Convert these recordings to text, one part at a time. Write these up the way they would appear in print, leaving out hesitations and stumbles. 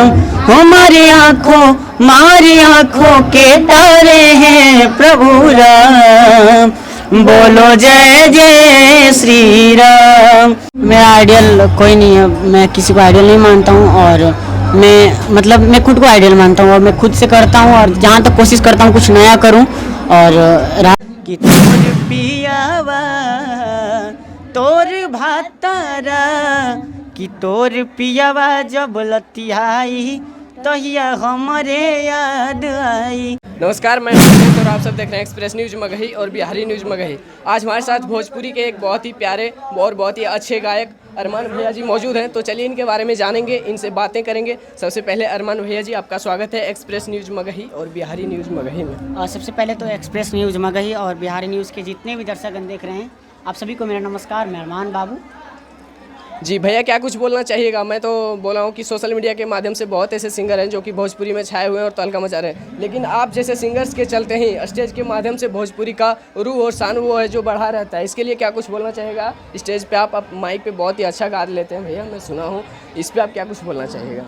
राम, हमारी आंखों के तारे हैं प्रभु राम, बोलो जय जय श्री राम। मेरा आइडियल कोई नहीं है, मैं किसी को आइडियल नहीं मानता हूँ और मैं खुद को आइडियल मानता हूँ और मैं खुद से करता हूँ और जहाँ तक कोशिश करता हूँ कुछ नया करूँ। और कि तोर पियावा तोर भातारा, कि तोर पियावा जब लतियाई तहिया हमरे याद आई। नमस्कार, मैं अमित और आप सब देख रहे हैं एक्सप्रेस न्यूज़ मगही और बिहारी न्यूज़ मगही। आज हमारे साथ भोजपुरी के एक बहुत ही प्यारे और बहुत ही अच्छे गायक अरमान भैया जी मौजूद हैं, तो चलिए इनके बारे में जानेंगे, इनसे बातें करेंगे। सबसे पहले अरमान भैया जी, आपका स्वागत है एक्सप्रेस न्यूज़ मगही और बिहारी न्यूज़ मगही में। सबसे पहले तो एक्सप्रेस न्यूज़ मगही और बिहारी न्यूज़ के जितने भी दर्शकगण देख रहे हैं, आप सभी को मेरा नमस्कार। मैं अरमान बाबू जी भैया, क्या कुछ बोलना चाहिएगा? मैं तो बोला हूँ कि सोशल मीडिया के माध्यम से बहुत ऐसे सिंगर हैं जो कि भोजपुरी में छाए हुए हैं और तहलका मचा रहे हैं, लेकिन आप जैसे सिंगर्स के चलते ही स्टेज के माध्यम से भोजपुरी का रूह और शान वो है जो बढ़ा रहता है, इसके लिए क्या कुछ बोलना चाहिएगा? स्टेज पे आप माइक पे बहुत ही अच्छा गा लेते हैं भैया, मैं सुना हूँ, इस पर आप क्या कुछ बोलना चाहिएगा?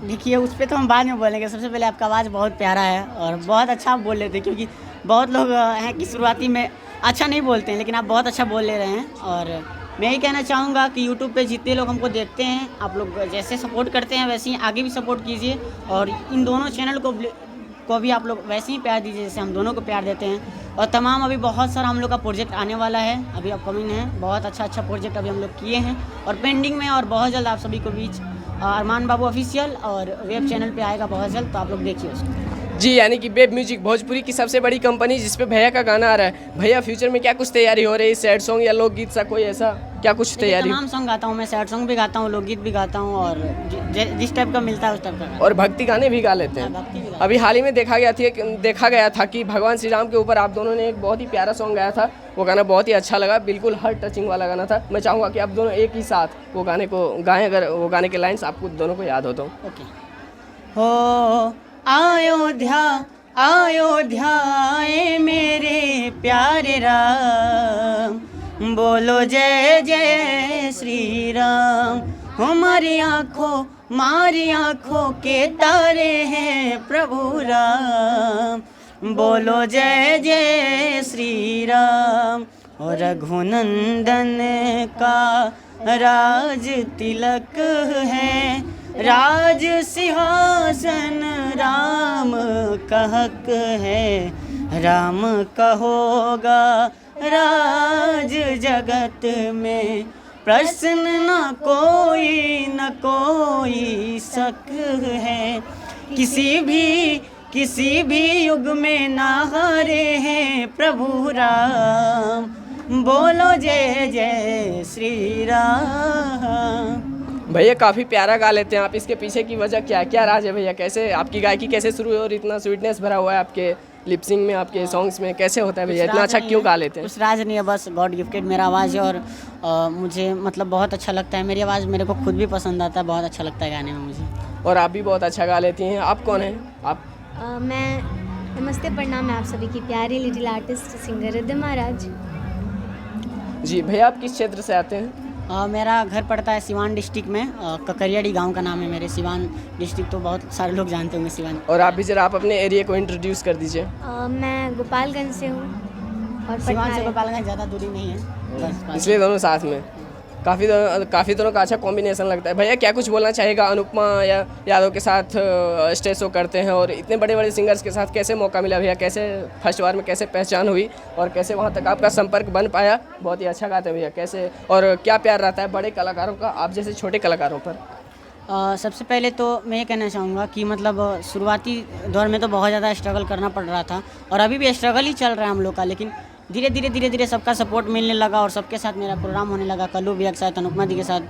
देखिए, उस पर तो हम बाद में बोलेंगे। सबसे पहले आपका आवाज़ बहुत प्यारा है और बहुत अच्छा आप बोल लेते हैं, क्योंकि बहुत लोग हैं कि शुरुआती में अच्छा नहीं बोलते हैं, लेकिन आप बहुत अच्छा बोल ले रहे हैं। और मैं यही कहना चाहूँगा कि यूट्यूब पे जितने लोग हमको देखते हैं, आप लोग जैसे सपोर्ट करते हैं वैसे ही आगे भी सपोर्ट कीजिए और इन दोनों चैनल को भी आप लोग वैसे ही प्यार दीजिए जैसे हम दोनों को प्यार देते हैं। और तमाम अभी बहुत सारा हम लोग का प्रोजेक्ट आने वाला है, अभी अपकमिंग है, बहुत अच्छा प्रोजेक्ट अभी हम लोग किए हैं और पेंडिंग में, और बहुत जल्द आप सभी को बीच अरमान बाबू ऑफिशियल और वेब चैनल पे आएगा बहुत जल्द, तो आप लोग देखिए उसको। जी, यानी कि वेब म्यूजिक भोजपुरी की सबसे बड़ी कंपनी जिस पे भैया का गाना आ रहा है। भैया फ्यूचर में क्या कुछ तैयारी हो रही है? सैड सॉन्ग या लोकगीत सा कोई ऐसा क्या कुछ तैयारी? तमाम सॉन्ग गाता हूँ मैं, सैड सॉन्ग भी गाता हूँ, लोकगीत भी गाता हूँ और जिस टाइप का मिलता है उस टाइप का। और भक्ति गाने भी गा लेते हैं। अभी हाल ही में देखा गया था कि भगवान श्री राम के ऊपर आप दोनों ने एक बहुत ही प्यारा सॉन्ग गाया था, वो गाना बहुत ही अच्छा लगा, बिल्कुल हार्ट टचिंग वाला गाना था। मैं चाहूँगा कि आप दोनों एक ही साथ वो गाने को गाएं, अगर वो गाने के लाइन्स आपको दोनों को याद हो तो। ओके। हो अयोध्या आए मेरे प्यारे राम, बोलो जय जय श्री राम, हमारी आंखों के तारे हैं प्रभु राम, बोलो जय जय श्री राम। और रघुनंदन का राज तिलक है, राज सिंहासन राम का हक है, राम का होगा राज जगत में, प्रश्न न कोई शक है, किसी भी युग में ना हारे हैं प्रभु राम, बोलो जय जय श्री राम। भैया काफ़ी प्यारा गा लेते हैं आप, इसके पीछे की वजह क्या राज है भैया? कैसे आपकी गायकी कैसे शुरू हुई और इतना स्वीटनेस भरा हुआ है आपके लिपसिंग में, आपके सॉन्ग्स में, कैसे होता है भैया? इतना अच्छा क्यों गा लेते हैं? कुछ राज नहीं है, बस गॉड गिफ्टेड मेरा आवाज़ है और मुझे मतलब बहुत अच्छा लगता है, मेरी आवाज़ मेरे को खुद भी पसंद आता है, बहुत अच्छा लगता है गाने में मुझे। और आप भी बहुत अच्छा गा लेती हैं। आप कौन हैं? आप मैं नमस्ते प्रणाम, मैं आप सभी की प्यारी लिटिल आर्टिस्ट सिंगर रिद्धि महाराज। जी भैया, आप किस क्षेत्र से आते हैं? मेरा घर पड़ता है सिवान डिस्ट्रिक्ट में, ककरियाड़ी गांव का नाम है मेरे। सिवान डिस्ट्रिक्ट तो बहुत सारे लोग जानते होंगे सिवान। और आप भी जरा आप अपने एरिया को इंट्रोड्यूस कर दीजिए। मैं गोपालगंज से हूँ और सिवान से गोपालगंज ज़्यादा दूरी नहीं है, इसलिए दोनों साथ में काफ़ी दोनों का अच्छा कॉम्बिनेशन लगता है। भैया क्या कुछ बोलना चाहेगा? अनुपमा या यादव के साथ स्टेज शो करते हैं और इतने बड़े बड़े सिंगर्स के साथ कैसे मौका मिला भैया? कैसे फर्स्ट बार में कैसे पहचान हुई और कैसे वहाँ तक आपका संपर्क बन पाया? बहुत ही अच्छा गाते हैं भैया, कैसे और क्या प्यार रहता है बड़े कलाकारों का आप जैसे छोटे कलाकारों पर? सबसे पहले तो मैं ये कहना चाहूँगा कि मतलब शुरुआती दौर में तो बहुत ज़्यादा स्ट्रगल करना पड़ रहा था और अभी भी स्ट्रगल ही चल रहा है हम लोग का, लेकिन धीरे धीरे सबका सपोर्ट मिलने लगा और सबके साथ मेरा प्रोग्राम होने लगा। कल्लू भैया के साथ, अनुपमा दी के साथ,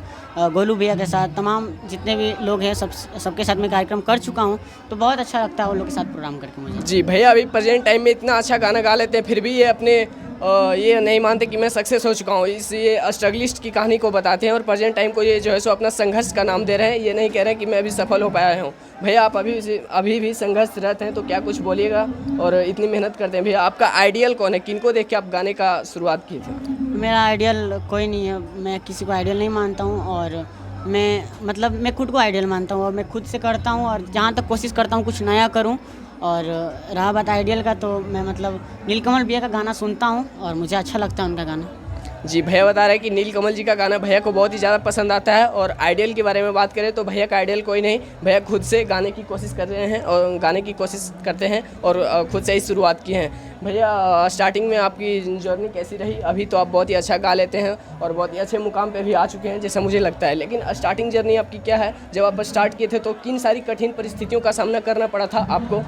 गोलू भैया के साथ, तमाम जितने भी लोग हैं सबके साथ मैं कार्यक्रम कर चुका हूँ, तो बहुत अच्छा लगता है उन लोग के साथ प्रोग्राम करके मुझे। जी भैया, अभी प्रेजेंट टाइम में इतना अच्छा गाना गा लेते हैं, फिर भी ये अपने ये नहीं मानते कि मैं सक्सेस हो चुका हूँ। इस ये स्ट्रगलिस्ट की कहानी को बताते हैं और प्रेजेंट टाइम को ये जो है सो अपना संघर्ष का नाम दे रहे हैं। ये नहीं कह रहे हैं कि मैं अभी सफल हो पाया हूँ। भैया आप अभी भी संघर्षरत हैं, तो क्या कुछ बोलिएगा? और इतनी मेहनत करते हैं भैया, आपका आइडियल कौन है? किनको देख के आप गाने का शुरुआत की थी? मेरा आइडियल कोई नहीं है, मैं किसी को आइडियल नहीं मानता हूँ और मैं खुद को आइडियल मानता हूँ और मैं खुद से करता हूँ और जहाँ तक कोशिश करता हूँ कुछ नया करूँ। और रहा बात आइडियल का, तो मैं नीलकमल भैया का गाना सुनता हूँ और मुझे अच्छा लगता है उनका गाना। जी, भैया बता रहे हैं कि नीलकमल जी का गाना भैया को बहुत ही ज़्यादा पसंद आता है। और आइडियल के बारे में बात करें तो भैया का आइडियल कोई नहीं, भैया खुद से गाने की कोशिश कर रहे हैं और गाने की कोशिश करते हैं और खुद से ही शुरुआत की है। भैया स्टार्टिंग में आपकी जर्नी कैसी रही? अभी तो आप बहुत ही अच्छा गा लेते हैं और बहुत ही अच्छे मुकाम पे भी आ चुके हैं जैसा मुझे लगता है, लेकिन स्टार्टिंग जर्नी आपकी क्या है? जब आप स्टार्ट किए थे तो किन सारी कठिन परिस्थितियों का सामना करना पड़ा था आपको,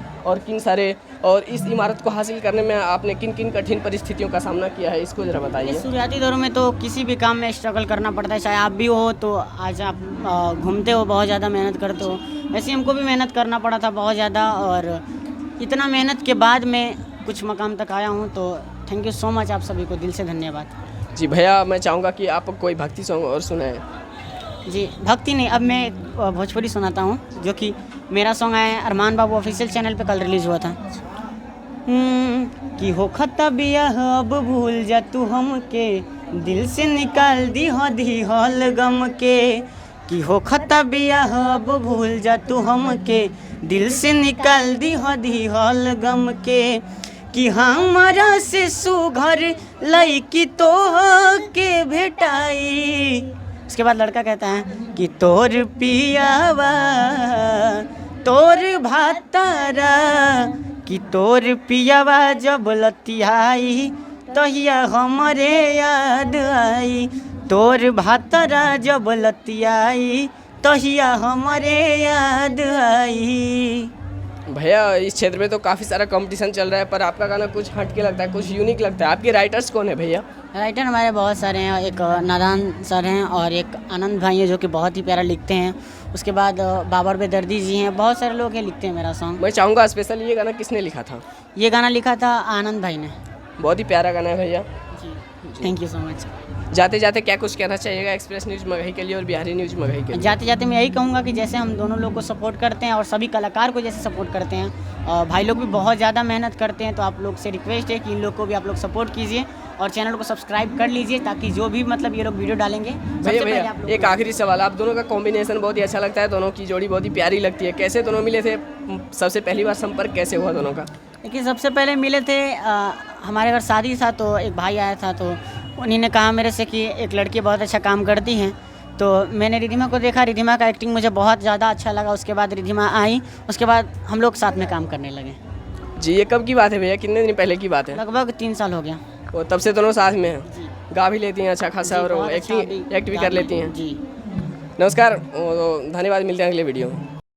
और इस इमारत को हासिल करने में आपने किन किन कठिन परिस्थितियों का सामना किया है, इसको ज़रा बताइए। शुरुआती दौरों में तो किसी भी काम में स्ट्रगल करना पड़ता है, चाहे आप भी हो तो आज आप घूमते हो, बहुत ज़्यादा मेहनत करते हो, वैसे हमको भी मेहनत करना पड़ा था बहुत ज़्यादा। और इतना मेहनत के बाद मैं कुछ मकाम तक आया हूँ, तो थैंक यू सो मच, आप सभी को दिल से धन्यवाद। जी भैया, मैं चाहूँगा कि आप कोई भक्ति सॉन्ग और सुनाएं। जी, भक्ति नहीं, अब मैं एक भोजपुरी सुनाता हूँ जो कि मेरा सॉन्ग है, अरमान बाबू ऑफिशियल चैनल पे कल रिलीज़ हुआ था। कि हो खता बियाह अब भूल जा तू हमके, दिल से निकाल दी हल गम के। कि हो खता बियाह अब भूल जा तू हमके, दिल से निकाल दी हल गम के। कि हमारा से सुघर लईकी तो के भेटाई। उसके बाद लड़का कहता है कि तोर पियावा तोर भातारा, कि तोर पियावा जब लतियाई तहिया हमरे याद आई। तोर भातारा जब लतियाई तहिया हमरे याद आई। भैया इस क्षेत्र में तो काफ़ी सारा कंपटीशन चल रहा है, पर आपका गाना कुछ हट के लगता है, कुछ यूनिक लगता है। आपके राइटर्स कौन है भैया? राइटर हमारे बहुत सारे हैं, एक नादान सर हैं और एक आनंद भाई हैं जो कि बहुत ही प्यारा लिखते हैं। उसके बाद बाबर बेदर्दी जी हैं, बहुत सारे लोग हैं लिखते हैं मेरा सॉन्ग। मैं चाहूँगा स्पेशल ये गाना किसने लिखा था? ये गाना लिखा था आनंद भाई ने। बहुत ही प्यारा गाना है भैया जी, थैंक यू सो मच। जाते जाते क्या कुछ कहना चाहिएगा एक्सप्रेस न्यूज़ मगही के लिए और बिहारी न्यूज़ मगही के लिए? जाते जाते मैं यही कहूँगा कि जैसे हम दोनों लोग को सपोर्ट करते हैं और सभी कलाकार को जैसे सपोर्ट करते हैं, और भाई लोग भी बहुत ज़्यादा मेहनत करते हैं, तो आप लोग से रिक्वेस्ट है कि इन लोग को भी आप लोग सपोर्ट कीजिए और चैनल को सब्सक्राइब कर लीजिए, ताकि जो भी ये लोग वीडियो डालेंगे। भैया एक आखिरी सवाल, आप दोनों का कॉम्बिनेशन बहुत ही अच्छा लगता है, दोनों की जोड़ी बहुत ही प्यारी लगती है। कैसे दोनों मिले थे? सबसे पहली बार संपर्क कैसे हुआ दोनों का? देखिए, सबसे पहले मिले थे हमारे घर शादी था, तो एक भाई आया था, तो उन्हीं ने कहा मेरे से कि एक लड़की बहुत अच्छा काम करती हैं। तो मैंने रिधिमा को देखा, रिधिमा का एक्टिंग मुझे बहुत ज़्यादा अच्छा लगा। उसके बाद रिधिमा आई, उसके बाद हम लोग साथ में काम करने लगे। जी, ये कब की बात है भैया? कितने दिन पहले की बात है? लगभग 3 साल हो गया। और तब से दोनों साथ में हैं? जी, गा भी लेती हैं अच्छा खासा जी, और बहुत अच्छा एक्ट भी कर लेती हैं। जी। नमस्कार, धन्यवाद, मिलते हैं अगले वीडियो में।